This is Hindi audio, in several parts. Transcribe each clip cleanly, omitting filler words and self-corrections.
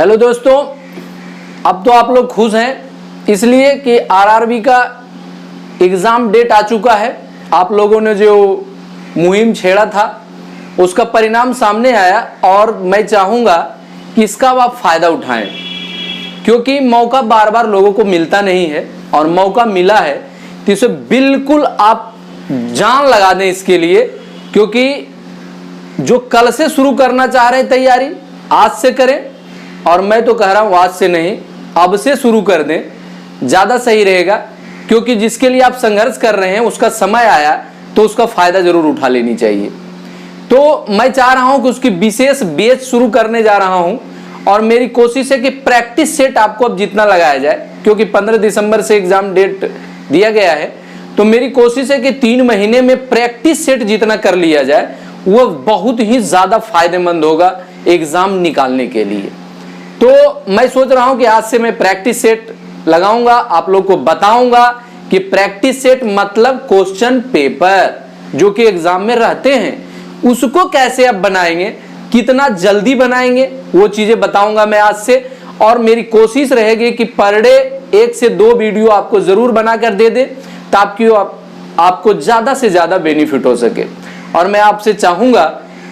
हेलो दोस्तों, अब तो आप लोग खुश हैं इसलिए कि आरआरबी का एग्ज़ाम डेट आ चुका है। आप लोगों ने जो मुहिम छेड़ा था उसका परिणाम सामने आया और मैं चाहूँगा कि इसका आप फ़ायदा उठाएं, क्योंकि मौका बार बार लोगों को मिलता नहीं है और मौका मिला है तो इसे बिल्कुल आप जान लगा दें इसके लिए। क्योंकि जो कल से शुरू करना चाह रहे हैं तैयारी आज से करें, और मैं तो कह रहा हूँ आज से नहीं अब से शुरू कर दें, ज़्यादा सही रहेगा। क्योंकि जिसके लिए आप संघर्ष कर रहे हैं उसका समय आया तो उसका फ़ायदा ज़रूर उठा लेनी चाहिए। तो मैं चाह रहा हूँ कि उसकी विशेष बैच शुरू करने जा रहा हूँ और मेरी कोशिश है कि प्रैक्टिस सेट आपको अब जितना लगाया जाए, क्योंकि 15 दिसंबर से एग्ज़ाम डेट दिया गया है, तो मेरी कोशिश है कि 3 महीने में प्रैक्टिस सेट जितना कर लिया जाए वो बहुत ही ज़्यादा फायदेमंद होगा एग्ज़ाम निकालने के लिए। तो मैं सोच रहा हूं कि आज से मैं प्रैक्टिस सेट लगाऊंगा, आप लोग को बताऊंगा कि प्रैक्टिस सेट मतलब क्वेश्चन पेपर जो कि एग्जाम में रहते हैं उसको कैसे आप बनाएंगे, कितना जल्दी बनाएंगे, वो चीजें बताऊंगा मैं आज से। और मेरी कोशिश रहेगी कि पर डे 1 से 2 वीडियो आपको जरूर बनाकर दे दे ताकि आपको ज्यादा से ज्यादा बेनिफिट हो सके। और मैं आपसे चाहूंगा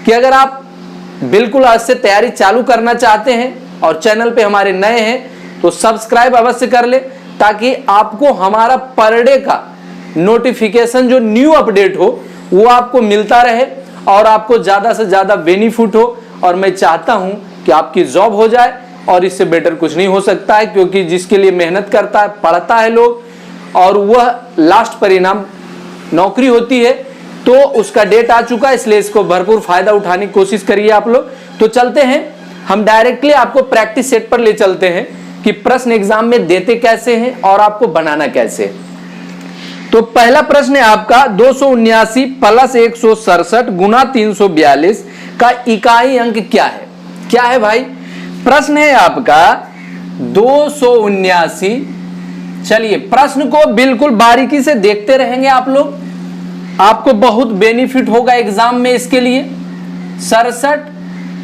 कि अगर आप बिल्कुल आज से तैयारी चालू करना चाहते हैं और चैनल पे हमारे नए हैं तो सब्सक्राइब अवश्य कर ले, ताकि आपको हमारा पर डे का नोटिफिकेशन जो न्यू अपडेट हो वो आपको मिलता रहे और आपको ज्यादा से ज्यादा बेनिफिट हो। और मैं चाहता हूं कि आपकी जॉब हो जाए और इससे बेटर कुछ नहीं हो सकता है, क्योंकि जिसके लिए मेहनत करता है पढ़ता है लोग और वह लास्ट परिणाम नौकरी होती है। तो उसका डेट आ चुका है, इसलिए इसको भरपूर फायदा उठाने की कोशिश करिए आप लोग। तो चलते हैं, हम डायरेक्टली आपको प्रैक्टिस सेट पर ले चलते हैं कि प्रश्न एग्जाम में देते कैसे हैं और आपको बनाना कैसे है। तो पहला प्रश्न है आपका 279 प्लस 167 गुना 342 का इकाई अंक क्या है। क्या है भाई? प्रश्न है आपका 279। चलिए प्रश्न को बिल्कुल बारीकी से देखते रहेंगे आप लोग, आपको बहुत बेनिफिट होगा एग्जाम में। इसके लिए 67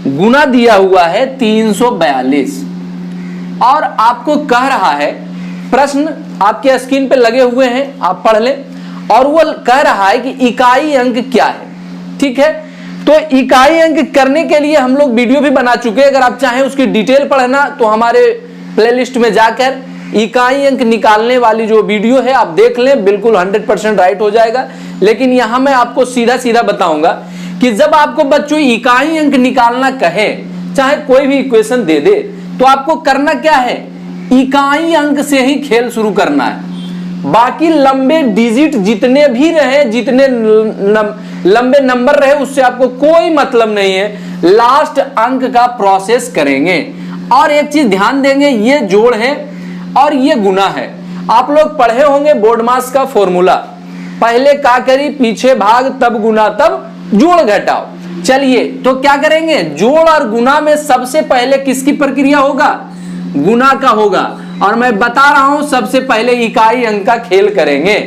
गुना दिया हुआ है 342 और आपको कह रहा है, प्रश्न आपके स्क्रीन पे लगे हुए हैं आप पढ़ लें, और वो कह रहा है कि इकाई अंक क्या है। ठीक है, तो इकाई अंक करने के लिए हम लोग वीडियो भी बना चुके हैं, अगर आप चाहें उसकी डिटेल पढ़ना तो हमारे प्लेलिस्ट में जाकर इकाई अंक निकालने वाली जो वीडियो है आप देख लें, बिल्कुल 100% राइट हो जाएगा। लेकिन यहां मैं आपको सीधा सीधा बताऊंगा कि जब आपको बच्चों इकाई अंक निकालना कहे, चाहे कोई भी इक्वेशन दे दे, तो आपको करना क्या है, इकाई अंक से ही खेल शुरू करना है। बाकी लंबे डिजिट जितने भी रहे, जितने लंबे नंबर रहे, उससे आपको कोई मतलब नहीं है। लास्ट अंक का प्रोसेस करेंगे। और एक चीज ध्यान देंगे, ये जोड़ है और ये गुना है। आप लोग पढ़े होंगे बोर्ड मास का फॉर्मूला, पहले का करी पीछे भाग तब गुना तब जोड़ घटाओ। चलिए तो क्या करेंगे, जोड़ और गुना में सबसे पहले किसकी प्रक्रिया होगा, गुना का होगा। और मैं बता रहा हूं सबसे पहले इकाई अंक का खेल करेंगे।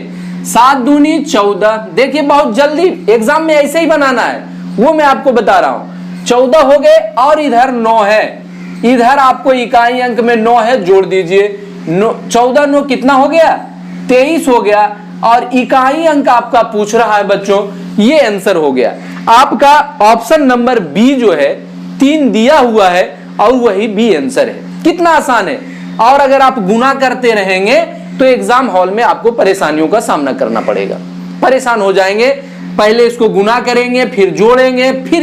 7 दूनी 14, देखिए बहुत जल्दी एग्जाम में ऐसे ही बनाना है, वो मैं आपको बता रहा हूं। 14 हो गए और इधर 9 है, इधर आपको इकाई अंक में 9 है, जोड़ दीजिए। 14 9 कितना हो गया, 23 हो गया। और इकाई अंक आपका पूछ रहा है बच्चों, ये आंसर हो गया आपका ऑप्शन नंबर बी जो है 3 दिया हुआ है और वही बी आंसर है। कितना आसान है। और अगर आप गुना करते रहेंगे तो एग्जाम हॉल में आपको परेशानियों का सामना करना पड़ेगा, परेशान हो जाएंगे। पहले इसको गुना करेंगे, फिर जोड़ेंगे, फिर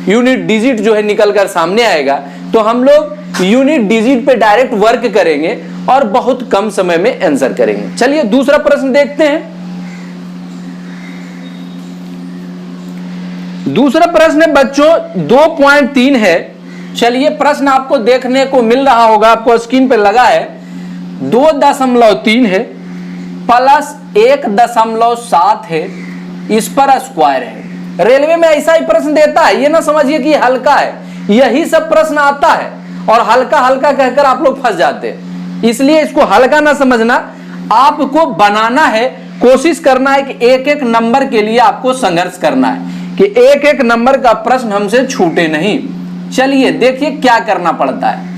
यूनिट डिजिट जो है निकल कर सामने आएगा। तो हम लोग यूनिट डिजिट पे डायरेक्ट वर्क करेंगे और बहुत कम समय में आंसर करेंगे। चलिए दूसरा प्रश्न देखते हैं। दूसरा प्रश्न बच्चों 2.3 है। चलिए प्रश्न आपको देखने को मिल रहा होगा, आपको स्क्रीन पे लगा है 2.3 है प्लस 1.7 है, इस पर स्क्वायर है। रेलवे में ऐसा ही प्रश्न देता है, ये ना समझिए कि हल्का है, यही सब प्रश्न आता है और हल्का हल्का कहकर आप लोग फंस जाते हैं। इसलिए इसको हल्का ना समझना, आपको बनाना है, कोशिश करना है कि एक एक नंबर के लिए आपको संघर्ष करना है कि एक एक नंबर का प्रश्न हमसे छूटे नहीं। चलिए देखिए क्या करना पड़ता है।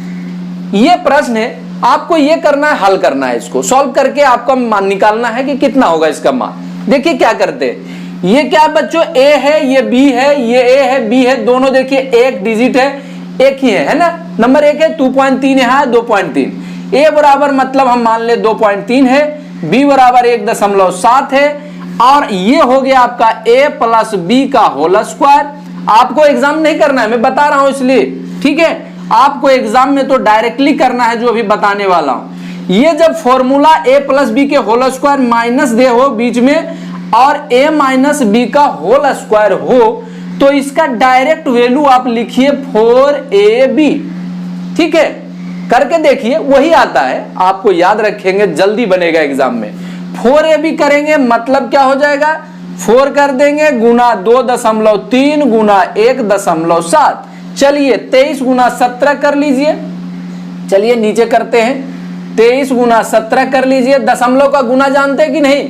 ये प्रश्न है, आपको ये करना है, हल करना है, इसको सॉल्व करके आपको मान निकालना है कि कितना होगा इसका मान। देखिए क्या करते हैं, ये क्या बच्चों, ए है, ये बी है, ये ए है, बी है, दोनों देखिए एक डिजिट है, एक ही है ना, नंबर एक है, 2.3 यहाँ है 2.3, ए बराबर मतलब हम मान ले 2.3 है, बी बराबर 1.7 है, और ये हो गया आपका a प्लस बी का होल स्क्वायर। आपको एग्जाम नहीं करना है, मैं बता रहा हूं इसलिए, ठीक है, आपको एग्जाम में तो डायरेक्टली करना है जो अभी बताने वाला हूं। ये जब फॉर्मूला a प्लस बी के होल स्क्वायर माइनस दे हो बीच में और a माइनस बी का होल स्क्वायर हो, तो इसका डायरेक्ट वैल्यू आप लिखिए 4ab, ठीक है, करके देखिए वही आता है, आपको याद रखेंगे, जल्दी बनेगा एग्जाम में। 4ab करेंगे मतलब क्या हो जाएगा, 4 कर देंगे गुना 2.3 गुना 1.7, चलिए 23 गुना 17 कर लीजिए, चलिए नीचे करते हैं, 23 गुना 17 कर लीजिए। दशमलव का गुना जानते हैं कि नहीं,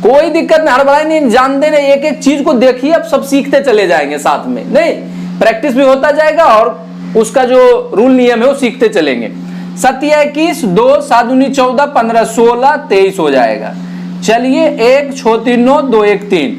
कोई दिक्कत नहीं, हड़बड़ाई नहीं, जानते नहीं, एक एक चीज को देखिए, अब सब सीखते चले जाएंगे साथ में, नहीं प्रैक्टिस भी होता जाएगा और उसका जो रूल नियम है वो सीखते चलेंगे। 7 21, 2 7 दूनी 14, 15 16, 23 हो जाएगा। चलिए 1 6 3 9, 2 1 3,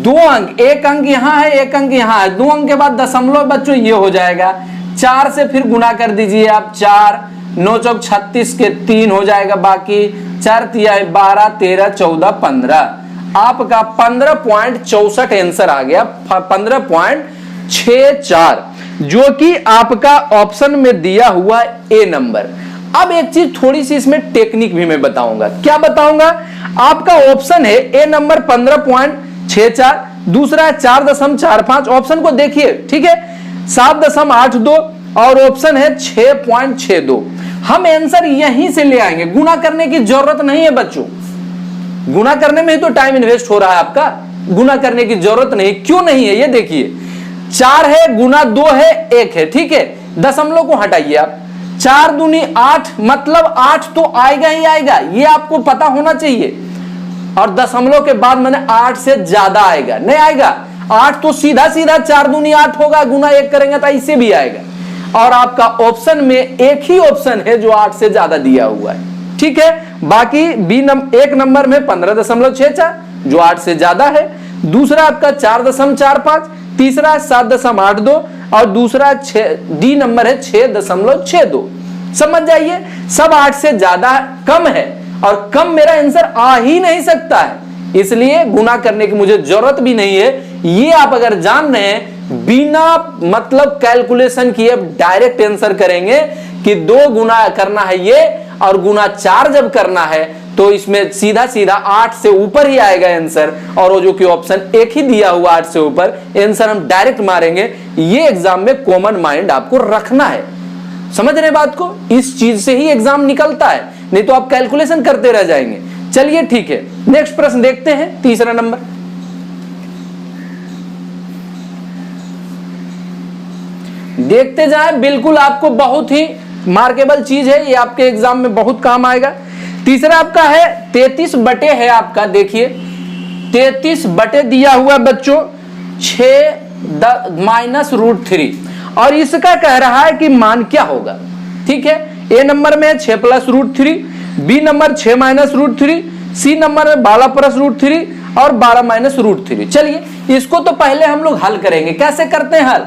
2 अंक, एक अंक यहाँ है, एक अंक यहाँ है, 2 अंक के बाद दशमलव बच्चों ये हो जाएगा। 4 से फिर गुना कर दीजिए आप, 4 9 चौक 36 के 3 हो जाएगा, बाकी 4 तिया 12 13 14 15, आपका 15.64 आंसर आ गया, 15.64, जो कि आपका ऑप्शन में दिया हुआ ए नंबर। अब एक चीज थोड़ी सी इसमें टेक्निक भी मैं बताऊंगा, क्या बताऊंगा, आपका ऑप्शन है ए नंबर 15.64, दूसरा 4.45, ऑप्शन को देखिए, ठीक है, 7.82 और ऑप्शन है 6.62। हम आंसर यहीं से ले आएंगे, गुना करने की जरूरत नहीं है बच्चों, गुना करने में ही तो टाइम इन्वेस्ट हो रहा है आपका, गुना करने की जरूरत नहीं, क्यों नहीं है ये देखिए, 4 है गुना 2 है 1 है, ठीक है, दशमलव को हटाइए आप, 4 दूनी 8 मतलब 8 तो आएगा ही आएगा, ये आपको पता होना चाहिए, और दशमलव के बाद मैंने 8 से ज्यादा आएगा, नहीं आएगा, 8 तो सीधा सीधा 4 दूनी 8 होगा, गुना 1 करेंगे तो इससे भी आएगा, और आपका ऑप्शन में एक ही ऑप्शन है जो 8 से ज्यादा दिया हुआ है, ठीक है। बाकी एक नंबर में 15.64 जो 8 से ज्यादा है, दूसरा आपका 4.45, तीसरा 7.82 और दूसरा डी नंबर है 6.62। समझ जाइए, सब 8 से ज्यादा कम है, और कम मेरा आंसर आ ही नहीं सकता है, इसलिए गुना करने की मुझे जरूरत भी नहीं है। ये आप अगर जान रहे हैं, बिना मतलब कैलकुलेशन किए डायरेक्ट आंसर करेंगे कि 2 गुना करना है ये और गुना 4 जब करना है तो इसमें सीधा सीधा 8 से ऊपर ही आएगा आंसर, और वो जो कि ऑप्शन एक ही दिया हुआ 8 से ऊपर, आंसर हम डायरेक्ट मारेंगे। ये एग्जाम में कॉमन माइंड आपको रखना है, समझ रहे बात को, इस चीज से ही एग्जाम निकलता है, नहीं तो आप कैलकुलेशन करते रह जाएंगे। चलिए ठीक है, नेक्स्ट प्रश्न देखते हैं, तीसरा नंबर। देखते जाए, बिल्कुल आपको बहुत ही मार्केबल चीज है, ये आपके एग्जाम में बहुत काम आएगा। तीसरा आपका है 33 बटे है आपका, देखिए 33 बटे दिया हुआ बच्चों 6 माइनस √3, और इसका कह रहा है कि मान क्या होगा, ठीक है। ए नंबर में 6 plus √3, B number 6 minus √3, C number में 12 प्लस √3 और 12 माइनस √3। चलिए इसको तो पहले हम लोग हल करेंगे, कैसे करते हैं हल,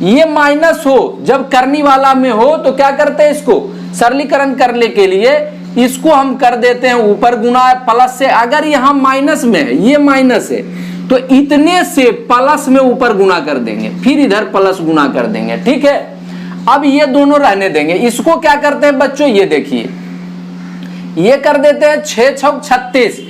ये माइनस हो जब करनी वाला में हो तो क्या करते हैं, इसको सरलीकरण करने के लिए इसको हम कर देते हैं ऊपर गुना प्लस से, अगर यहां माइनस में है, ये माइनस है तो इतने से प्लस में ऊपर गुना कर देंगे, फिर इधर प्लस गुना कर देंगे, ठीक है। अब ये दोनों रहने देंगे, इसको क्या करते हैं बच्चों, ये देखिए, ये कर देते हैं 6 6 36,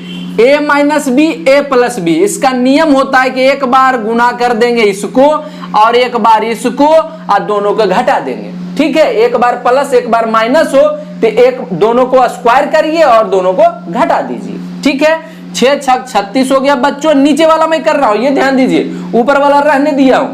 a minus B A plus B, इसका नियम होता है कि एक बार गुना कर देंगे इसको और एक बार इसको, और दोनों को घटा देंगे, ठीक है। एक बार प्लस एक बार माइनस हो तो एक दोनों को स्क्वायर करिए और दोनों को घटा दीजिए, ठीक है। 6 6 36 हो गया बच्चों, नीचे वाला मैं कर रहा हूं, ये ध्यान दीजिए, ऊपर वाला रहने दिया हूं,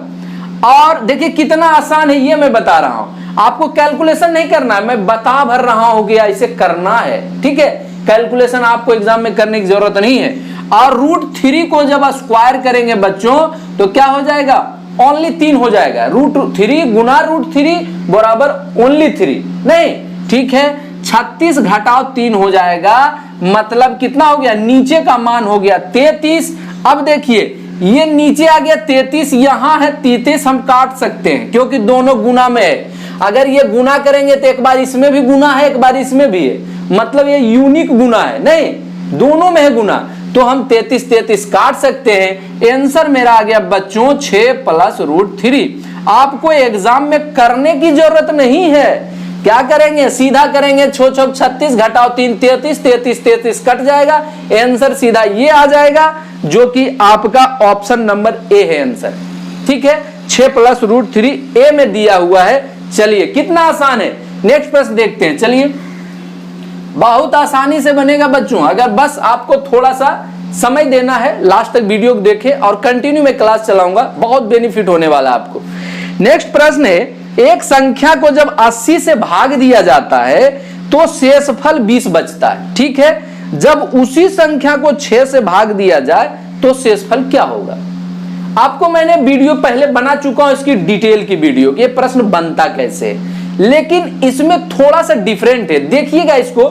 और देखिए कितना आसान है ये मैं बता रहा हूं, आपको कैलकुलेशन नहीं करना है, मैं बता भर रहा हूं कि ऐसे करना है, ठीक है। कैलकुलेशन आपको एग्जाम में करने की जरूरत नहीं है। और √3 को जब स्क्वायर करेंगे बच्चों तो क्या हो जाएगा, ओनली 3 हो जाएगा। √3 गुना √3 बराबर ओनली 3 नहीं, ठीक है। 36 घटाओ 3 हो जाएगा, मतलब कितना हो गया, नीचे का मान हो गया 33। अब देखिए ये नीचे आ गया 33, यहां है 33, हम काट सकते हैं क्योंकि दोनों गुना में है। अगर ये गुना करेंगे तो एक बार इसमें भी गुना है, एक बार इसमें भी है, मतलब ये यूनिक गुना है, नहीं दोनों में है गुना, तो हम 33 काट सकते हैं। आंसर मेरा आ गया बच्चों 6 + √3। आपको एग्जाम में करने की जरूरत नहीं है, क्या करेंगे, सीधा करेंगे 6 × 36 घटाओ 3 33 कट जाएगा, आंसर सीधा ये आ जाएगा, जो कि आपका ऑप्शन नंबर ए है आंसर। ठीक है, 6 + √3 ए में दिया हुआ है। चलिए कितना आसान है, नेक्स्ट प्रश्न देखते हैं। चलिए बहुत आसानी से बनेगा बच्चों, अगर बस आपको थोड़ा सा समय देना है, लास्ट तक वीडियो देखें और कंटिन्यू में क्लास चलाऊंगा, बहुत बेनिफिट होने वाला आपको। नेक्स्ट प्रश्न है, एक संख्या को जब 80 से भाग दिया जाता है तो शेषफल 20 बचता है। ठीक है, जब उसी संख्या को 6 से भाग दिया जाए तो शेषफल क्या होगा। आपको मैंने वीडियो पहले बना चुका हूं, इसकी डिटेल की वीडियो, ये प्रश्न बनता कैसे, लेकिन इसमें थोड़ा सा डिफरेंट है। देखिएगा इसको,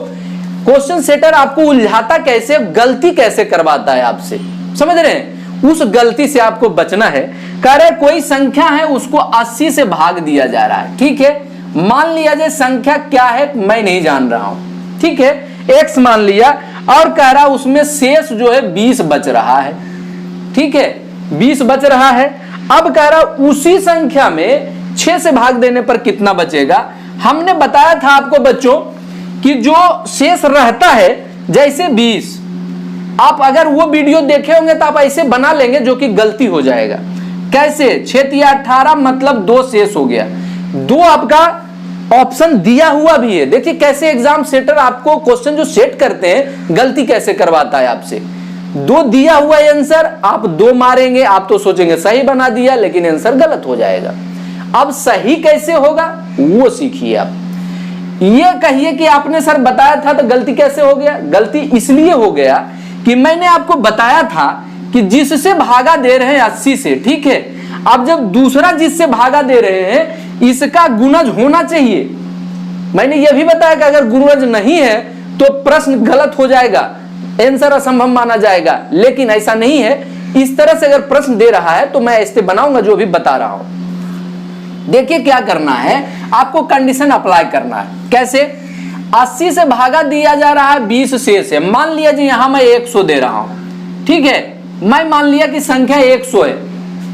क्वेश्चन सेटर आपको उलझाता कैसे, गलती कैसे करवाता है आपसे, समझ रहे हैं, उस गलती से आपको बचना है। कह रहे कोई संख्या है उसको 80 से भाग दिया जा रहा है। ठीक है, मान लिया जाए संख्या क्या है मैं नहीं जान रहा हूं, ठीक है, x मान लिया, और कह रहा उसमें शेष जो है 20 बच रहा है। ठीक है, 20 बच रहा है। अब कह रहा उसी संख्या में 6 से भाग देने पर कितना बचेगा। हमने बताया था आपको बच्चों कि जो शेष रहता है जैसे 20, आप अगर वो वीडियो देखे होंगे तो आप ऐसे बना लेंगे, जो कि गलती हो जाएगा। कैसे, 6 × 18 मतलब 2 शेष हो गया, 2 आपका ऑप्शन दिया हुआ भी है। देखिए कैसे एग्जाम सेटर आपको क्वेश्चन जो सेट करते हैं गलती कैसे करवाता है आपसे। 2 दिया हुआ है आंसर, आप 2 मारेंगे, आप तो सोचेंगे सही बना दिया, लेकिन आंसर गलत हो जाएगा। अब सही कैसे होगा वो सीखिए आप। ये कहिए कि आपने सर बताया था तो गलती कैसे हो गया। गलती इसलिए हो गया कि मैंने आपको बताया था कि जिससे भागा दे रहे हैं 80 से, ठीक है, अब जब दूसरा जिससे भागा दे रहे हैं इसका गुणज होना चाहिए। मैंने यह भी बताया कि अगर गुणज नहीं है तो प्रश्न गलत हो जाएगा, आंसर असंभव माना जाएगा, लेकिन ऐसा नहीं है। इस तरह से अगर प्रश्न दे रहा है तो मैं ऐसे बनाऊंगा जो भी बता रहा हूं। देखिए क्या करना है, आपको कंडीशन अप्लाई करना है। कैसे, 80 से भागा दिया जा रहा है, 20 शेष है। मान लिया जी यहां मैं 100 दे रहा हूं, ठीक है, मैं मान लिया कि संख्या 100 है।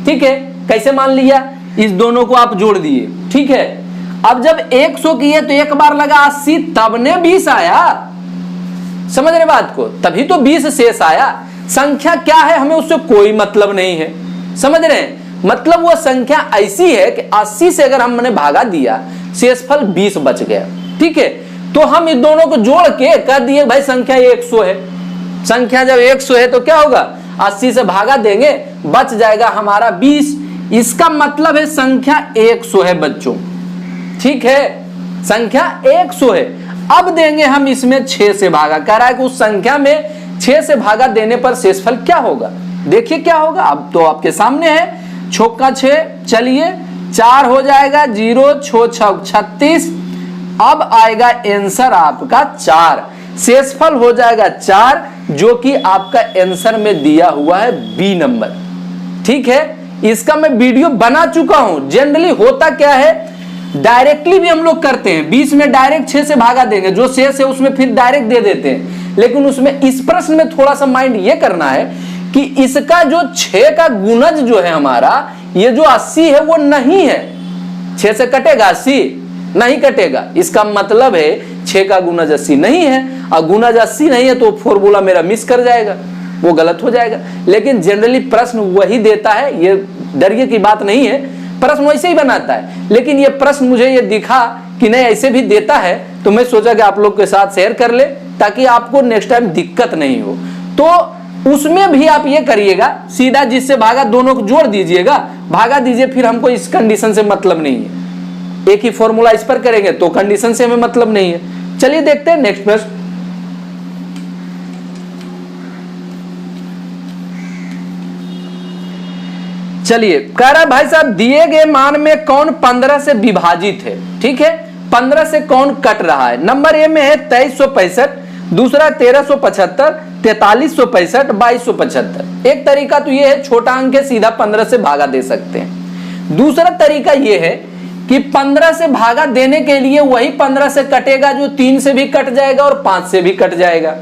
ठीक है, कैसे मान लिया, इस दोनों को आप जोड़ दिए। ठीक है, अब जब 100 किए तो एक बार लगा 80, तब ने 20 आया, समझ रहे बात को, तभी तो 20 शेष आया। संख्या क्या है हमें उससे कोई मतलब नहीं है, समझ रहे हैं, मतलब वो संख्या ऐसी है कि 80 से अगर हमने भागा दिया शेषफल 20 बच गया। ठीक है, तो हम इन दोनों को जोड़ के कर दिए भाई संख्या 100 है। संख्या जब 100 है तो क्या होगा, 80 से भागा देंगे, बच जाएगा हमारा 20। इसका मतलब है संख्या 100 है बच्चों। ठीक है, संख्या 100 है। अब देंगे हम इसमें 6 से भागा, कह रहा है कि उस संख्या में 6 से भागा देने पर शेषफल क्या होगा। देखिए क्या होगा, अब तो आपके सामने है, छक्का 6, चलिए 4 हो जाएगा, 0 6 6 36। अब आएगा आंसर आपका 4, शेषफल हो जाएगा 4, जो कि आपका आंसर में दिया हुआ है बी नंबर। ठीक है, इसका मैं वीडियो बना चुका हूं। जनरली होता क्या है, डायरेक्टली भी हम लोग करते हैं, 20 में डायरेक्ट 6 से भागा देंगे, जो शेष है उसमें फिर डायरेक्ट दे देते हैं, लेकिन उसमें इस प्रश्न में थोड़ा सा माइंड ये करना है कि इसका जो 6 का गुणज जो है हमारा, ये जो 80 है वो नहीं है। 6 से कटेगा 80 नहीं कटेगा, इसका मतलब है 6 का गुणज 80 नहीं है, और गुणज 80 नहीं है तो फॉर्मूला मेरा मिस कर जाएगा, वो गलत हो जाएगा। लेकिन जनरली प्रश्न वही देता है, ये डरिए की बात नहीं है, प्रश्न वैसे ही बनाता है। लेकिन ये प्रश्न मुझे ये दिखा कि नहीं ऐसे भी देता है, तो मैं सोचा कि आप लोग के साथ शेयर कर ले, ताकि आपको नेक्स्ट टाइम दिक्कत नहीं हो। तो उसमें भी आप ये करिएगा, सीधा जिससे भागा दोनों को जोड़ दीजिएगा, भागा दीजिए, फिर हमको इस कंडीशन से मतलब नहीं है। एक ही फॉर्मूला इस पर करेंगे तो कंडीशन से हमें मतलब नहीं है। चलिए देखते हैं नेक्स्ट प्रश्न। चलिए कह रहा है भाई साहब दिए गए मान में कौन 15 से विभाजित है। ठीक है, 15 से कौन कट रहा है। नंबर ए में है 2365, दूसरा 1375, 4365, 2275। एक तरीका तो ये है छोटा अंक है सीधा 15 से भागा दे सकते हैं। दूसरा तरीका ये है कि 15 से भागा देने के लिए वही 15 से कटेगा जो 3 से भी कट जाएगा और 5 से भी कट जाएगा।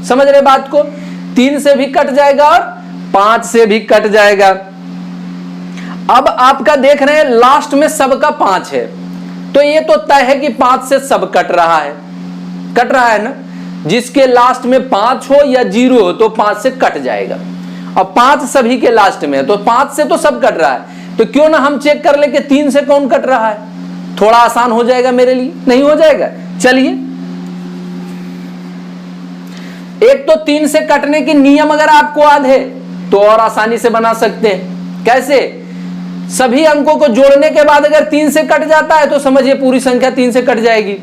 समझ रहे बात को, 3 से भी कट जाएगा और 5 से भी कट जाएगा। अब आपका देख रहे हैं लास्ट में सबका 5 है, तो ये तो तय है कि 5 से सब कट रहा है ना। जिसके लास्ट में 5 हो या 0 हो तो 5 से कट जाएगा। अब 5 सभी के लास्ट में है तो 5 से तो सब कट रहा है, तो क्यों ना हम चेक कर ले कि 3 से कौन कट रहा है। थोड़ा आसान हो जाएगा मेरे लिए, नहीं हो जाएगा। चलिए, एक तो 3 से कटने की नियम अगर आपको याद है तो और आसानी से बना सकते हैं। कैसे, सभी अंकों को जोड़ने के बाद अगर 3 से कट जाता है तो समझिए पूरी संख्या 3 से कट जाएगी।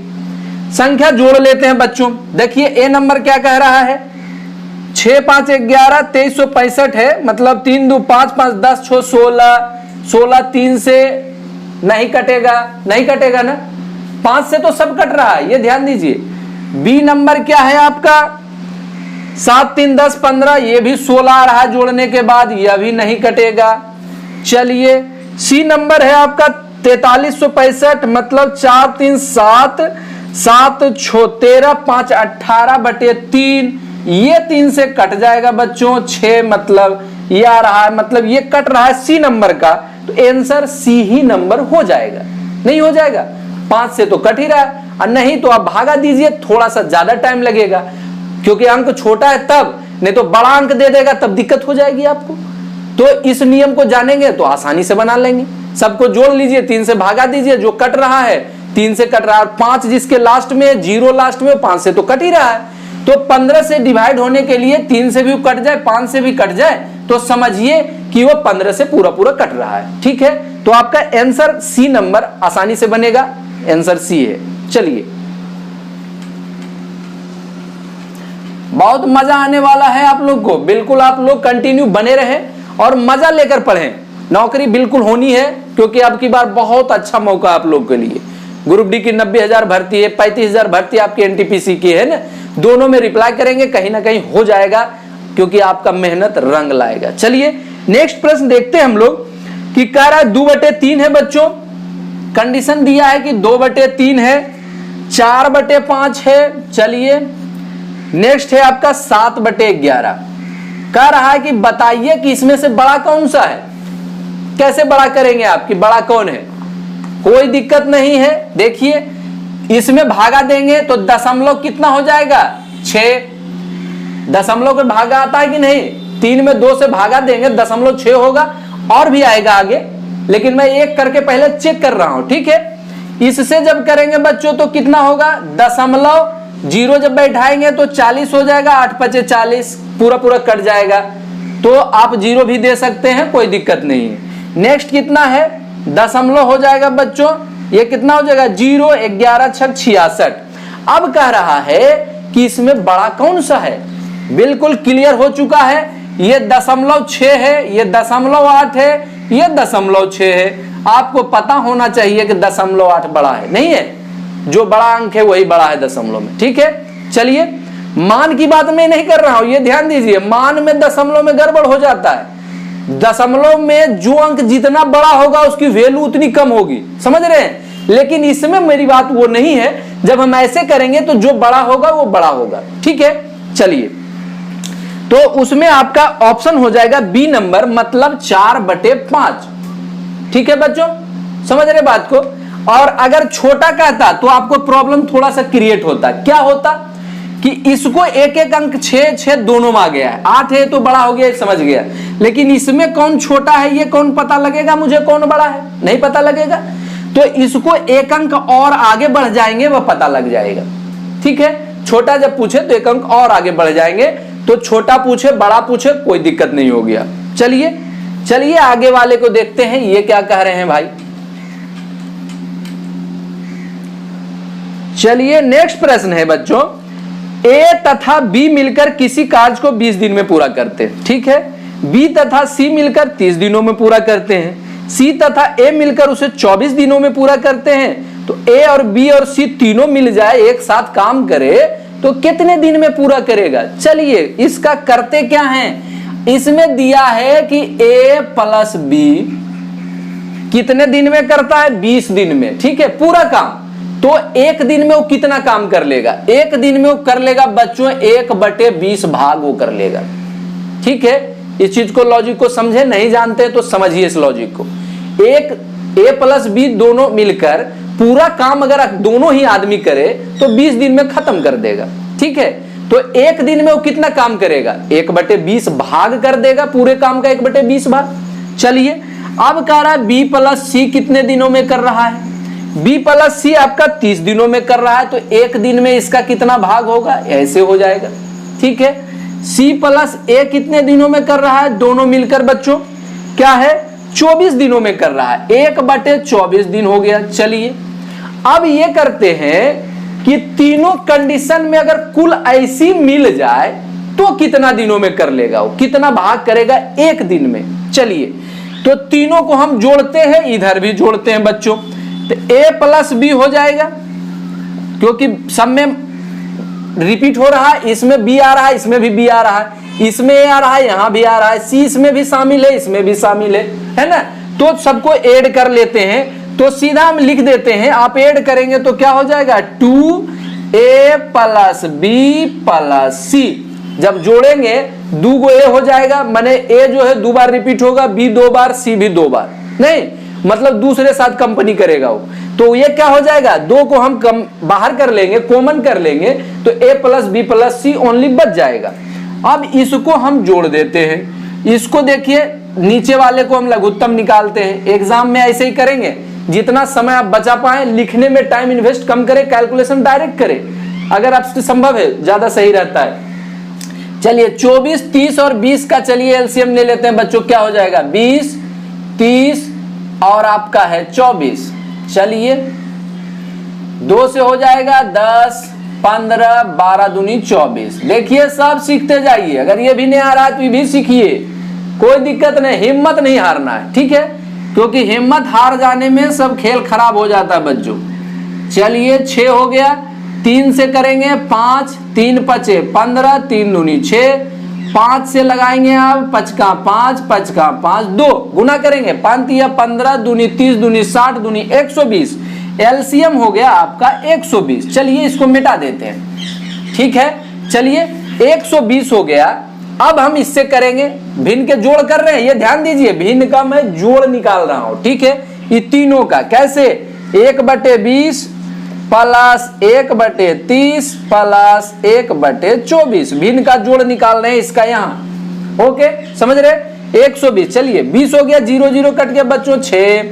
संख्या जोड़ लेते हैं बच्चों। देखिए ए नंबर क्या कह रहा है, 6 5 11 2365 है, मतलब 3 2 5 5 10 6 16, 16 3 से नहीं कटेगा ना, 5 से तो सब कट रहा है, ये ध्यान दीजिए। बी नंबर क्या है आपका 7 3 10 15, ये भी 16 आ रहा है जोड़ने के बाद, यह भी नहीं कटेगा। चलिए, सी नंबर है आपका 4365, मतलब 4 3 7, 7 6 13, 5 18/3, ये 3 से कट जाएगा बच्चों। 6 मतलब ये आ रहा है, मतलब ये कट रहा है सी नंबर का, तो आंसर सी ही नंबर हो जाएगा। नहीं हो जाएगा, 5 से तो कट ही रहा है, और नहीं तो आप भागा दीजिए, थोड़ा सा ज्यादा टाइम लगेगा क्योंकि अंक छोटा है तब, नहीं तो बड़ा अंक दे देगा तब दिक्कत हो जाएगी आपको। तो इस नियम को जानेंगे तो आसानी से बना लेंगे। सबको जोड़ लीजिए, 3 से भागा दीजिए, जो कट रहा है 3 से कट रहा है, और 5 जिसके लास्ट में 0 लास्ट में 5 से तो कट ही रहा है। तो 15 से डिवाइड होने के लिए 3 से भी कट जाए 5 से भी कट जाए तो समझिए कि वो 15 से पूरा कट रहा है। ठीक है, तो आपका आंसर सी नंबर आसानी से बनेगा, आंसर सी है। चलिए, बहुत मजा आने वाला है आप लोग को, बिल्कुल आप लोग कंटिन्यू बने रहे और मजा लेकर पढ़ें। नौकरी बिल्कुल होनी है क्योंकि अब की बार बहुत अच्छा मौका आप लोग के लिए। ग्रुप डी की 90,000 भर्ती है, 35,000 भर्ती आपकी एनटीपीसी की है ना, दोनों में रिप्लाई करेंगे, कहीं ना कहीं हो जाएगा क्योंकि आपका मेहनत रंग लाएगा। चलिए नेक्स्ट प्रश्न देखते हैं हम लोग कि कह रहा है 2/3 है बच्चों, कंडीशन दिया है कि 2/3 है, 4/5 है। चलिए नेक्स्ट है आपका 7/11, कह रहा है कि बताइए कि इसमें से बड़ा कौन सा है। कैसे बड़ा करेंगे आप कि बड़ा कौन है, कोई दिक्कत नहीं है। देखिए इसमें भागा देंगे तो दशमलव कितना हो जाएगा 6, दशमलव को भागा आता है कि नहीं, 3 में 2 से भागा देंगे दशमलव 6 होगा, और भी आएगा आगे, लेकिन मैं एक करके पहले चेक कर रहा हूं। ठीक है, इससे जब करेंगे बच्चों तो कितना होगा, दशमलव 0 जब बैठाएंगे तो 40 हो जाएगा, 8 5 40, पूरा कट जाएगा। तो आप 0 भी दे सकते हैं, कोई दिक्कत नहीं है। नेक्स्ट कितना है, दशमलव हो जाएगा बच्चों, ये कितना हो जाएगा 0, 11 6 66। अब कह रहा है कि इसमें बड़ा कौन सा है, बिल्कुल क्लियर हो चुका है, ये 0.6 है, ये 0.8 है, ये 0.6 है। आपको पता होना चाहिए कि 0.8 बड़ा है, नहीं है, जो बड़ा अंक है वही बड़ा है दशमलव में। ठीक है, चलिए मान की बात मैं नहीं कर रहा हूं, ये ध्यान दीजिए, मान में दशमलव में गड़बड़ हो जाता है। दशमलव में जो अंक जितना बड़ा होगा उसकी वैल्यू उतनी कम होगी, समझ रहे हैं, लेकिन इसमें मेरी बात वो नहीं है। जब हम ऐसे करेंगे तो जो बड़ा होगा वो बड़ा होगा। ठीक है, चलिए तो उसमें आपका ऑप्शन हो जाएगा बी नंबर, मतलब 4/5। ठीक है बच्चों, समझ रहे बात को। और अगर छोटा कहता तो आपको प्रॉब्लम थोड़ा सा क्रिएट होता, क्या होता कि इसको एक एक अंक 6 6 दोनों में आ गया है, 8 है तो बड़ा हो गया, समझ गया, लेकिन इसमें कौन छोटा है ये कौन पता लगेगा मुझे, कौन बड़ा है नहीं पता लगेगा। तो इसको एक अंक और आगे बढ़ जाएंगे वह पता लग जाएगा। ठीक है, छोटा जब पूछे तो एक अंक और आगे बढ़ जाएंगे, तो छोटा पूछे बड़ा पूछे कोई दिक्कत नहीं हो गया। चलिए आगे वाले को देखते हैं, ये क्या कह रहे हैं भाई। चलिए नेक्स्ट प्रश्न है बच्चों, ए तथा बी मिलकर किसी कार्य को 20 दिन में पूरा करते हैं। ठीक है, बी तथा सी मिलकर 30 दिनों में पूरा करते हैं, सी तथा ए मिलकर उसे 24 दिनों में पूरा करते हैं। तो ए और बी और सी तीनों मिल जाए, एक साथ काम करे तो कितने दिन में पूरा करेगा? चलिए इसका करते क्या हैं, इसमें दिया है कि ए प्लस बी कितने दिन में करता है? 20 दिन में, ठीक है, पूरा काम। तो एक दिन में वो कितना काम कर लेगा? एक दिन में वो कर लेगा बच्चों 1/20 भाग वो कर लेगा, ठीक है। इस चीज को, लॉजिक को समझे, नहीं जानते तो समझिए इस लॉजिक को। एक ए प्लस बी दोनों मिलकर पूरा काम अगर दोनों ही आदमी करे तो 20 दिन में खत्म कर देगा, ठीक है। तो एक दिन में वो कितना काम करेगा? 1/20 भाग कर देगा, पूरे काम का 1/20 भाग। चलिए अब कह रहा है बी प्लस सी कितने दिनों में कर रहा है? बी प्लस सी आपका 30 दिनों में कर रहा है, तो एक दिन में इसका कितना भाग होगा? ऐसे हो जाएगा, ठीक है। सी प्लस ए कितने दिनों में कर रहा है? दोनों मिलकर बच्चों क्या है? 24 दिनों में कर रहा है, 1/24 दिन हो गया। चलिए अब ये करते हैं कि तीनों कंडीशन में अगर कुल ऐसी मिल जाए तो कितना दिनों में कर लेगा वो, कितना भाग करेगा एक दिन में। चलिए तो तीनों को हम जोड़ते हैं, इधर भी जोड़ते हैं बच्चों, तो ए प्लस बी हो जाएगा, क्योंकि सब में रिपीट हो रहा है, इसमें बी आ रहा है, इसमें भी बी आ रहा है, इसमें ए आ रहा है, यहां भी आ रहा है, सी इसमें भी शामिल है, इसमें भी शामिल है ना। तो सबको ऐड कर लेते हैं, तो सीधा हम लिख देते हैं, आप ऐड करेंगे तो क्या हो जाएगा? 2a प्लस बी प्लस सी। जब जोड़ेंगे 2 ए हो जाएगा, माने ए जो है 2 बार रिपीट होगा, बी 2 बार, सी भी 2 बार, नहीं मतलब दूसरे साथ कंपनी करेगा वो। तो ये क्या हो जाएगा? 2 को हम कम बाहर कर लेंगे, कॉमन कर लेंगे, तो ए प्लस बी प्लस सी ओनली बच जाएगा। अब इसको हम जोड़ देते हैं, इसको देखिए नीचे वाले को हम लघुत्तम निकालते हैं। एग्जाम में ऐसे ही करेंगे, जितना समय आप बचा पाए, लिखने में टाइम इन्वेस्ट कम करें, कैलकुलेशन डायरेक्ट करें, अगर आपसे संभव है ज्यादा सही रहता है। चलिए 24, 30 और 20 का चलिए एलसीएम ले लेते हैं बच्चों, क्या हो जाएगा? 20, 30 और आपका है 24। चलिए 2 से हो जाएगा 10, 15, 12 दूनी 24। देखिए सब सीखते जाइए, अगर ये भी नहीं आ रहा है तो ये भी सीखिए, कोई दिक्कत नहीं, हिम्मत नहीं हारना है, ठीक है, क्योंकि हिम्मत हार जाने में सब खेल खराब हो जाता है बच्चों। चलिए 6 हो गया, 3 से करेंगे 5, 3 पचे 15, 3 दूनी 6, 5 से लगाएंगे आप 5 का 5, 5 का 5, 2 गुना करेंगे, 5 या 15 दूनी 30 दूनी 60 दूनी 120। एलसीएम हो गया आपका 120। चलिए इसको मिटा देते हैं, ठीक है। चलिए 120 हो गया। अब हम इससे करेंगे, भिन्न के जोड़ कर रहे हैं, ये ध्यान दीजिए, भिन्न का मैं जोड़ निकाल रहा हूं, ठीक है। ये तीनों का कैसे? 1/20 प्लस 1/30 प्लस 1/24, भिन्न का जोड़ निकाल रहे हैं इसका यहां, ओके, समझ रहे? 120। चलिए 20 हो गया, 0 0 कट गया बच्चों, 6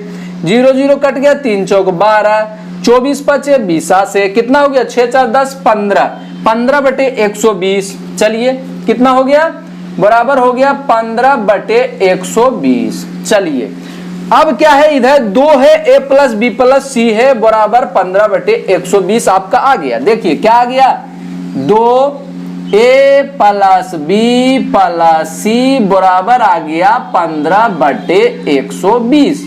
0 0 कट गया, 3 चौक 12, 24 पचे 20 से कितना हो गया? 6 4 10 15, 15/120। चलिए कितना हो गया? बराबर हो गया 15/120। चलिए अब क्या है? इधर 2 है, ए प्लस बी प्लस सी है, बराबर 15/120 आपका आ गया। देखिए क्या आ गया? 2a प्लस बी प्लस सी बराबर आ गया 15/120।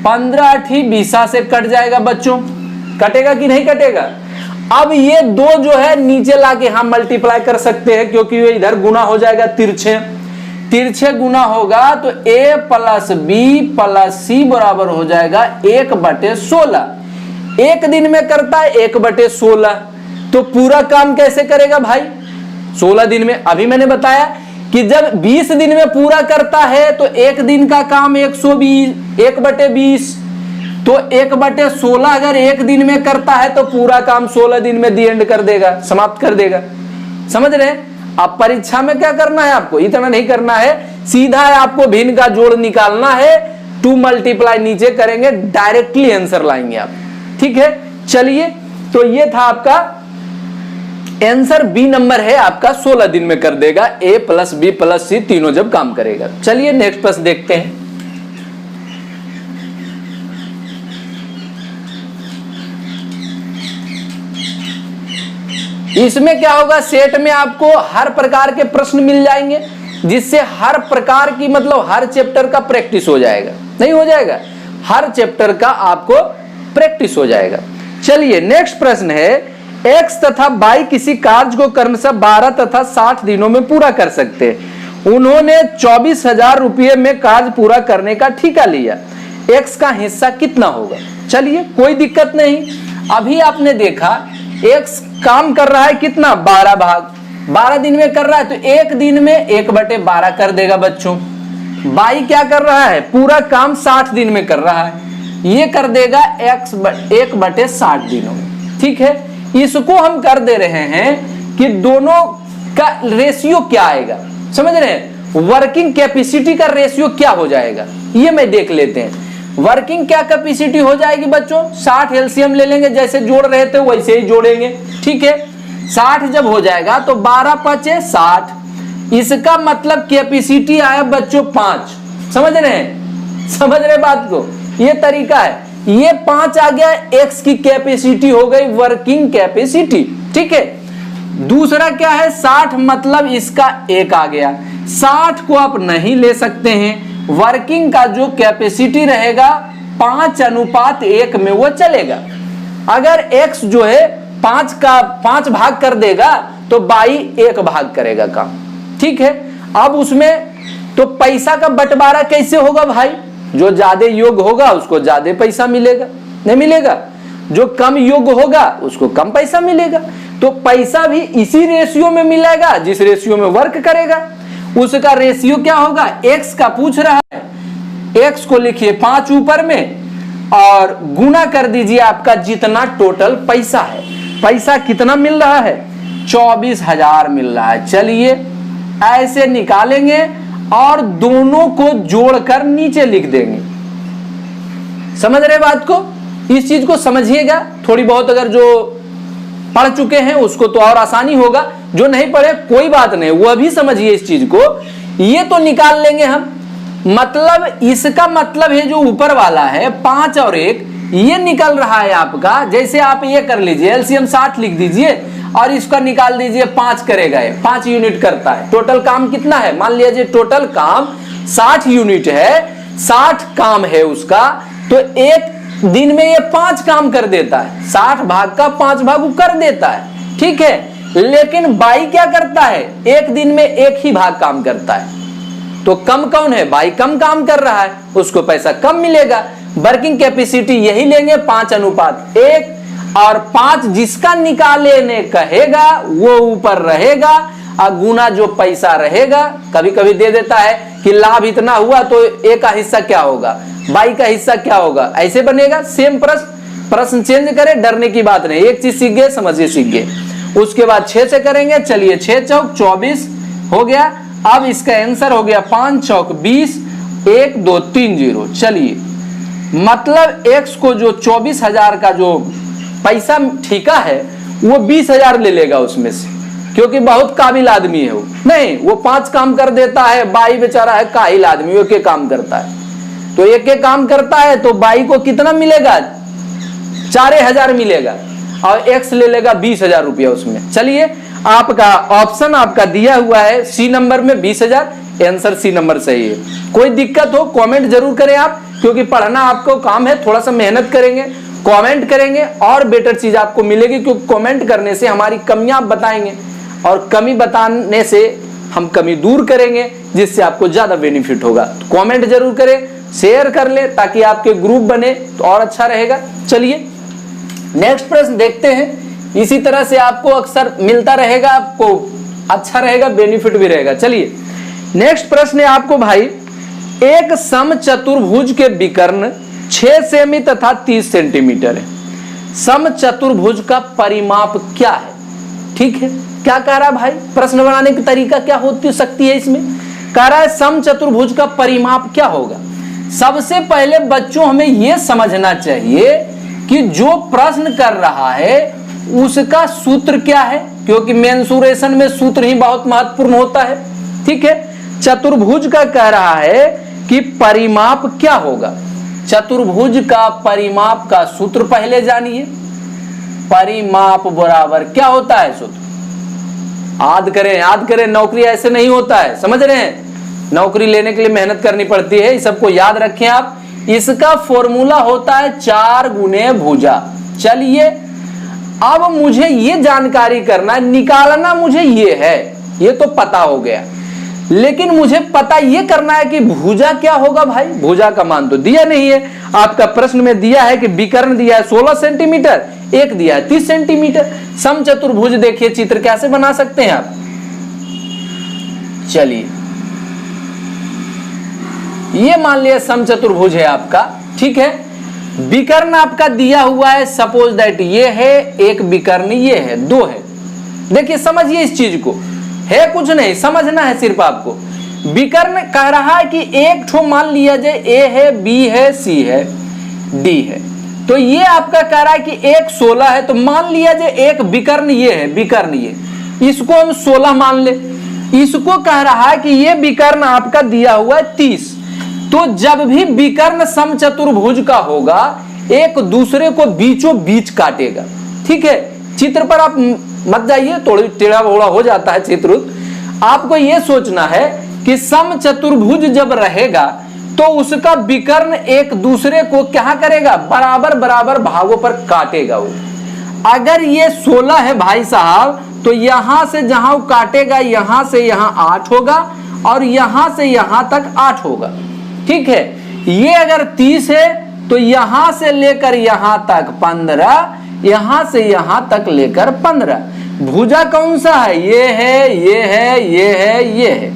15 8 20 से कट जाएगा बच्चों, कटेगा कि नहीं कटेगा? अब ये 2 जो है नीचे लाके हम मल्टीप्लाई कर सकते हैं, क्योंकि ये इधर गुना हो जाएगा, तिरछे गुना होगा, तो a प्लस बी प्लस सी बराबर हो जाएगा 1/16। एक दिन में करता है 1/16, तो पूरा काम कैसे करेगा भाई? 16 दिन में। अभी मैंने बताया कि जब 20 दिन में पूरा करता है तो एक दिन का काम 1/20, तो 1/16 अगर एक दिन में करता है तो पूरा काम 16 दिन में दी एंड कर देगा, समाप्त कर देगा। समझ रहे हैं? अब परीक्षा में क्या करना है आपको? इतना नहीं करना है, सीधा है आपको भिन्न का जोड़ निकालना है, 2 मल्टीप्लाई नीचे करेंगे, डायरेक्टली आंसर लाएंगे आप, ठीक है। चलिए तो ये था आपका आंसर, बी नंबर है आपका, 16 दिन में कर देगा, ए प्लस बी प्लस सी तीनों जब काम करेगा। चलिए नेक्स्ट प्रश्न देखते हैं। इसमें क्या होगा? सेट में आपको हर प्रकार के प्रश्न मिल जाएंगे, जिससे हर प्रकार की मतलब हर चैप्टर का प्रैक्टिस हो जाएगा, नहीं हो जाएगा, हर चैप्टर का आपको प्रैक्टिस हो जाएगा। चलिए नेक्स्ट प्रश्न है, एक्स तथा वाई किसी कार्य को क्रमशः 12 तथा 60 दिनों में पूरा कर सकते हैं। उन्होंने 24,000 रुपये में कार्य पूरा करने का ठेका लिया, एक्स का हिस्सा कितना होगा? चलिए कोई दिक्कत नहीं, अभी आपने देखा एक्स काम कर रहा है कितना, 12 भाग, 12 दिन में कर रहा है तो एक दिन में 1/12 कर देगा बच्चों। वाई क्या कर रहा है, पूरा काम 60 दिन में कर रहा है, ये कर देगा एक्स 1/60 दिनों में। ठीक है, इसको हम कर दे रहे हैं कि दोनों का रेशियो क्या आएगा, समझ रहे हैं, वर्किंग कैपेसिटी का रेशियो क्या हो जाएगा, ये मैं देख लेते हैं। वर्किंग क्या कैपेसिटी हो जाएगी बच्चों, 60 एलसीएम ले लेंगे, जैसे जोड़ रहे थे वैसे ही जोड़ेंगे। ठीक है, 60 जब हो जाएगा तो 12 5 60, इसका मतलब कैपेसिटी आया बच्चों 5। समझ रहे हैं, समझ रहे बात को, ये तरीका है, ये 5 आ गया, एक्स की कैपेसिटी हो गई वर्किंग कैपेसिटी। ठीक है, दूसरा क्या है 60, मतलब इसका 1 आ गया, 60 को आप नहीं ले सकते हैं, वर्किंग का जो कैपेसिटी रहेगा 5:1 में वो चलेगा। अगर x जो है 5 भाग कर देगा तो y 1 भाग करेगा काम। ठीक है, अब उसमें तो पैसा का बंटवारा कैसे होगा भाई, जो ज्यादा योग्य होगा उसको ज्यादा पैसा मिलेगा, नहीं मिलेगा, जो कम योग्य होगा उसको कम पैसा मिलेगा। तो पैसा भी इसी रेशियो में मिलेगा जिस रेशियो में वर्क करेगा, उसका रेशियो क्या होगा, x का पूछ रहा है, x को लिखिए 5 ऊपर में और गुना कर दीजिए आपका जितना टोटल पैसा है। पैसा कितना मिल रहा है, 24,000 मिल रहा है। चलिए ऐसे निकालेंगे और दोनों को जोड़कर नीचे लिख देंगे। समझ रहे बात को, इस चीज को समझिएगा थोड़ी बहुत, अगर जो पढ़ चुके हैं उसको तो और आसानी होगा, जो नहीं पढ़े कोई बात नहीं, वह भी समझिए इस चीज को। ये तो निकाल लेंगे हम, मतलब इसका मतलब है जो ऊपर वाला है 5 और 1, ये निकल रहा है आपका। जैसे आप ये कर लीजिए, एलसीएम 60 लिख दीजिए और इसका निकाल दीजिए, 5 करेगा, 5 यूनिट करता है। टोटल काम कितना है, मान लीजिए टोटल काम 60 यूनिट है, 60 काम है उसका, तो एक दिन में ये 5 काम कर देता है, 60 भाग का 5 भाग वो कर देता है। ठीक है, लेकिन बाई क्या करता है, एक दिन में 1 ही भाग काम करता है, तो कम कौन है, बाई कम काम कर रहा है, उसको पैसा कम मिलेगा। वर्किंग कैपेसिटी यही लेंगे 5:1, और 5 जिसका निकालने कहेगा वो ऊपर रहेगा, और गुना जो पैसा रहेगा, कभी कभी दे देता है कि लाभ इतना हुआ तो ए का हिस्सा क्या होगा, बाई का हिस्सा क्या होगा, ऐसे बनेगा। सेम प्रश्न चेंज करें, डरने की बात नहीं, एक चीज सीख गए समझिए, सीख गए। उसके बाद 6 से करेंगे, चलिए 6 चौक 24 हो गया। अब इसका आंसर हो गया 5 चौक 20, 1 2 3 0। चलिए मतलब x को जो 24,000 का जो पैसा ठेका है वो 20,000 ले लेगा उसमें से, क्योंकि बहुत काबिल आदमी है वो, नहीं वो 5 काम कर देता है, बाई बेचारा है काहिल आदमी, वो एक काम करता है, तो एक काम करता है तो बाई को कितना मिलेगा, 4,000 मिलेगा, और x ले लेगा 20,000 रुपया उसमें। चलिए आपका ऑप्शन आपका दिया हुआ है सी नंबर में 20,000, आंसर सी नंबर सही है। कोई दिक्कत हो कमेंट जरूर करें आप, क्योंकि पढ़ना आपको काम है, थोड़ा सा मेहनत करेंगे, कमेंट करेंगे और बेटर चीज आपको मिलेगी, क्योंकि कमेंट करने से हमारी कमियां आप बताएंगे और कमी बताने से हम कमी दूर करेंगे, जिससे आपको ज्यादा बेनिफिट होगा। तो कमेंट जरूर करें, शेयर कर ले ताकि आपके ग्रुप बने तो और अच्छा रहेगा। चलिए नेक्स्ट प्रश्न देखते हैं, इसी तरह से आपको अक्सर मिलता रहेगा, आपको अच्छा रहेगा, बेनिफिट भी रहेगा। चलिए नेक्स्ट प्रश्न है आपको भाई, एक समचतुर्भुज के विकर्ण 6 सेमी तथा 30 सेंटीमीटर है, समचतुर्भुज का परिमाप क्या है? ठीक है, क्या कह रहा है भाई, प्रश्न बनाने की तरीका क्या होती सकती है इसमें, कह रहा है समचतुर्भुज का परिमाप क्या होगा। सबसे पहले बच्चों हमें यह समझना चाहिए कि जो प्रश्न कर रहा है उसका सूत्र क्या है, क्योंकि मेंसुरेशन में सूत्र ही बहुत महत्वपूर्ण होता है। ठीक है, चतुर्भुज का कह रहा है कि परिमाप क्या होगा, चतुर्भुज का परिमाप का सूत्र पहले जानिए। परिमाप बराबर क्या होता है सूत्र, याद करें, नौकरी ऐसे नहीं होता है, समझ रहे हैं? नौकरी लेने के लिए मेहनत करनी पड़ती है, इस सबको याद रखें आप। इसका फॉर्मूला होता है 4 गुने भुजा। चलिए अब मुझे ये जानकारी करना है, निकालना मुझे ये है, ये तो पता हो गया, लेकिन मुझे पता ये करना है कि भुजा क्या होगा। भाई भुजा का मान तो दिया नहीं है, आपका प्रश्न में दिया है कि विकर्ण दिया है 16 सेंटीमीटर, एक दिया है 30 सेंटीमीटर। समचतुर्भुज देखिए चित्र कैसे बना सकते हैं आप। चलिए ये मान लिया समचतुर्भुज है आपका, ठीक है। विकर्ण आपका दिया हुआ है, सपोज दैट ये है एक विकर्ण, ये है, 2 है। देखिए समझिए इस चीज को, है कुछ नहीं, समझना है सिर्फ आपको। विकर्ण कह रहा है कि एक ठो मान लिया जाए ए है, बी है, सी है, डी है। तो ये आपका कह रहा है कि एक 16 है, तो मान लिया जाए एक विकर्ण ये है, विकर्ण ये, इसको हम 16 मान ले। इसको कह रहा है कि ये विकर्ण आपका दिया हुआ है 30। तो जब भी विकर्ण समचतुर्भुज का होगा, एक दूसरे को बीचों बीच काटेगा, ठीक है। चित्र पर आप मत जाइए, थोड़ी टेढ़ा बोड़ा हो जाता है चित्र। आपको यह सोचना है कि समचतुर्भुज जब रहेगा तो उसका विकर्ण एक दूसरे को क्या करेगा, बराबर बराबर भागों पर काटेगा वो। अगर ये 16 है भाई साहब, तो यहां से जहां वो काटेगा, यहां से यहां 8 होगा, और यहां से यहां तक 8 होगा, ठीक है। ये अगर 30 है तो यहां से लेकर यहां तक 15, यहां से यहां तक लेकर 15। भुजा कौन सा है, ये है, ये है, ये है, ये है,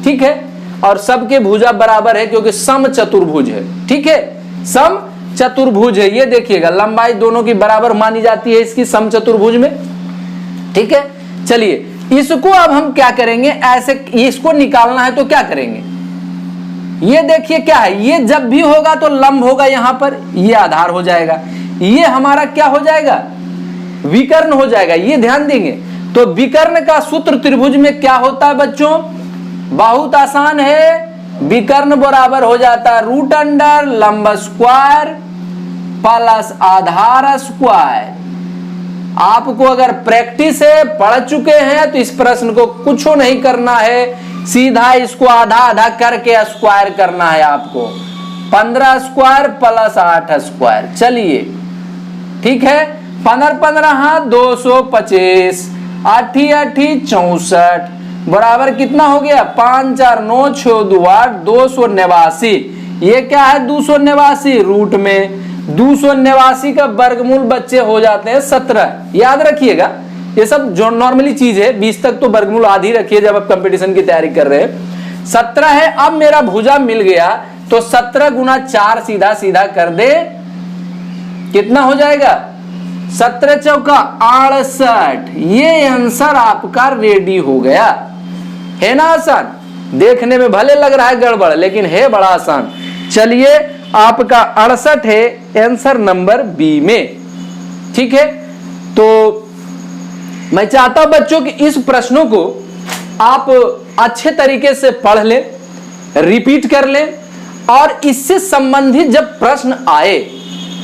ठीक है। और सबके भुजा बराबर है क्योंकि समचतुर्भुज है, ठीक है। समचतुर्भुज है, ये देखिएगा लंबाई दोनों की बराबर मानी जाती है इसकी समचतुर्भुज में, ठीक है। चलिए इसको अब हम क्या करेंगे, ऐसे इसको निकालना है तो क्या करेंगे, ये देखिए क्या है, ये जब भी होगा तो लंब होगा, यहां पर ये आधार हो जाएगा, ये हमारा क्या हो जाएगा, विकर्ण हो जाएगा, ये ध्यान देंगे। तो विकर्ण का सूत्र त्रिभुज में क्या होता है बच्चों, बहुत आसान है। विकर्ण बराबर हो जाता है रूट अंडर लंब स्क्वायर प्लस आधार स्क्वायर। आपको अगर प्रैक्टिस है, पढ़ चुके हैं, तो इस प्रश्न को कुछ नहीं करना है, सीधा इसको आधा आधा करके स्क्वायर करना है आपको। 15 स्क्वायर प्लस 8 स्क्वायर। चलिए ठीक है, 15 15 225, 8 8 64 बराबर कितना हो गया, 5 4 9 6 2 8 289। ये क्या है 289, रूट में 289 का वर्गमूल बच्चे हो जाते हैं 17। याद रखिएगा, ये सब जो नॉर्मली चीज है, 20 तक तो वर्गमूल आधी रखिए जब आप कंपटीशन की तैयारी कर रहे हैं। 17 है, अब मेरा भुजा मिल गया तो 17 गुना 4 सीधा सीधा कर दे, कितना हो जाएगा 17 चौका 68। ये आंसर आपका रेडी हो गया, है ना आसान, देखने में भले लग रहा है गड़बड़ लेकिन है बड़ा आसान। चलिए आपका 68 है आंसर नंबर बी में, ठीक है। तो मैं चाहता हूं बच्चों कि इस प्रश्नों को आप अच्छे तरीके से पढ़ लें, रिपीट कर लें, और इससे संबंधित जब प्रश्न आए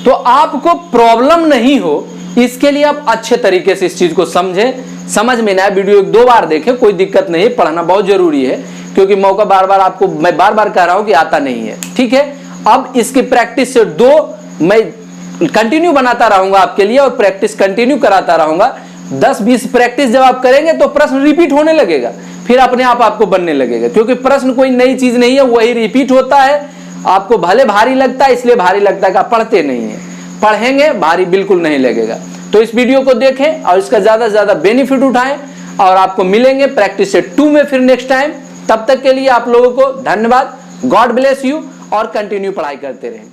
तो आपको प्रॉब्लम नहीं हो, इसके लिए आप अच्छे तरीके से इस चीज को समझें। समझ में ना आए वीडियो 1 2 बार देखें, कोई दिक्कत नहीं, पढ़ना बहुत जरूरी है, क्योंकि मौका बार बार आपको मैं बार बार कह रहा हूं कि आता नहीं है, ठीक है। अब इसकी प्रैक्टिस से 2 मैं कंटिन्यू बनाता रहूंगा आपके लिए, और प्रैक्टिस कंटिन्यू कराता रहूंगा। 10-20 प्रैक्टिस जब आप करेंगे तो प्रश्न रिपीट होने लगेगा, फिर अपने आप आपको बनने लगेगा, क्योंकि प्रश्न कोई नई चीज नहीं है, वही रिपीट होता है। आपको भले भारी लगता है, इसलिए भारी लगता है कि आप पढ़ते नहीं है, पढ़ेंगे भारी बिल्कुल नहीं लगेगा। तो इस वीडियो को देखें और इसका ज्यादा से ज्यादा बेनिफिट उठाएं, और आपको मिलेंगे प्रैक्टिस से 2 में फिर नेक्स्ट टाइम। तब तक के लिए आप लोगों को धन्यवाद, गॉड ब्लेस यू, और कंटिन्यू पढ़ाई करते रहें।